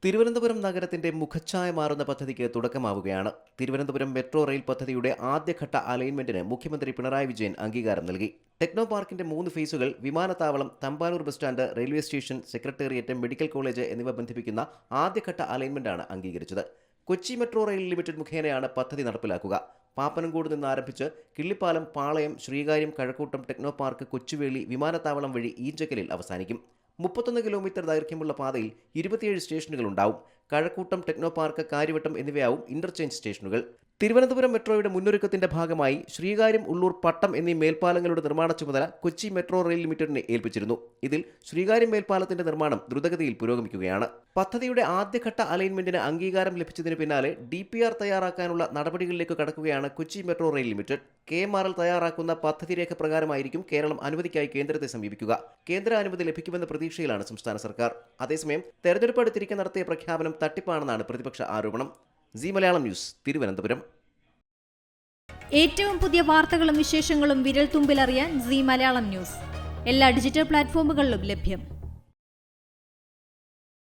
തിരുവനന്തപുരം നഗരത്തിന്റെ മുഖച്ഛായ മാറുന്ന പദ്ധതിക്ക് തുടക്കമാവുകയാണ്. തിരുവനന്തപുരം മെട്രോ റെയിൽ പദ്ധതിയുടെ ആദ്യഘട്ട അലൈൻമെന്റിന് മുഖ്യമന്ത്രി പിണറായി വിജയൻ അംഗീകാരം നൽകി. ടെക്നോ പാർക്കിന്റെ 3 ഫേസുകൾ വിമാനത്താവളം, Thampanoor bus stand, railway station, secretariat, medical college എന്നിവ ബന്ധിപ്പിക്കുന്ന ആദ്യഘട്ട അലൈൻമെന്റാണ് അംഗീകരിച്ചത്. കൊച്ചി മെട്രോ റെയിൽ ലിമിറ്റഡ് മുഖേനയാണ് പദ്ധതി നടപ്പിലാക്കുക. പാപ്പനംകോട് നിന്ന് ആരംഭിച്ച് കിള്ളിപ്പാലം, പാളയം, ശ്രീകാര്യം, കഴക്കൂട്ടം, ടെക്നോ പാർക്ക്, കൊച്ചുവേളി, വിമാനത്താവളം വഴി ഈഞ്ചക്കലിൽ അവസാനിക്കും. 31 കിലോമീറ്റർ ദൈർഘ്യമുള്ള പാതയിൽ 27 സ്റ്റേഷനുകൾ ഉണ്ടാവും. കഴക്കൂട്ടം, ടെക്നോ പാർക്ക്, കാര്യവട്ടം എന്നിവയാവും ഇന്റർചേഞ്ച് സ്റ്റേഷനുകൾ. തിരുവനന്തപുരം മെട്രോയുടെ മുന്നൊരുക്കത്തിന്റെ ഭാഗമായി ശ്രീകാര്യം, ഉള്ളൂർ, പട്ടം എന്നീ മേൽപ്പാലങ്ങളുടെ നിർമ്മാണ ചുമതല കൊച്ചി മെട്രോ റെയിൽ ലിമിറ്റഡിനെ ഏൽപ്പിച്ചിരുന്നു. ഇതിൽ ശ്രീകാര്യം മേൽപ്പാലത്തിന്റെ നിർമ്മാണം ദ്രുതഗതിയിൽ പുരോഗമിക്കുകയാണ്. പദ്ധതിയുടെ ആദ്യഘട്ട അലൈൻമെന്റിന് അംഗീകാരം ലഭിച്ചതിന് പിന്നാലെ DPR തയ്യാറാക്കാനുള്ള നടപടികളിലേക്ക് കടക്കുകയാണ് Kochi metro rail limited. KMRL തയ്യാറാക്കുന്ന പദ്ധതി രേഖ പ്രകാരമായിരിക്കും കേരളം അനുമതിക്കായി കേന്ദ്രത്തെ സമീപിക്കുക. കേന്ദ്ര അനുമതി ലഭിക്കുമെന്ന പ്രതീക്ഷയിലാണ് സംസ്ഥാന സർക്കാർ. അതേസമയം തെരഞ്ഞെടുപ്പ് അടുത്തിരിക്കെ നടത്തിയ പ്രഖ്യാപനം തട്ടിപ്പാണെന്നാണ് പ്രതിപക്ഷ ആരോപണം. C Malayalam news, Thiruvananthapuram. ഏറ്റവും പുതിയ വാർത്തകളും വിശേഷങ്ങളും വിരൽത്തുമ്പിലറിയാൻ സി മലയാളം ന്യൂസ് എല്ലാ ഡിജിറ്റൽ പ്ലാറ്റ്ഫോമുകളിലും ലഭ്യം.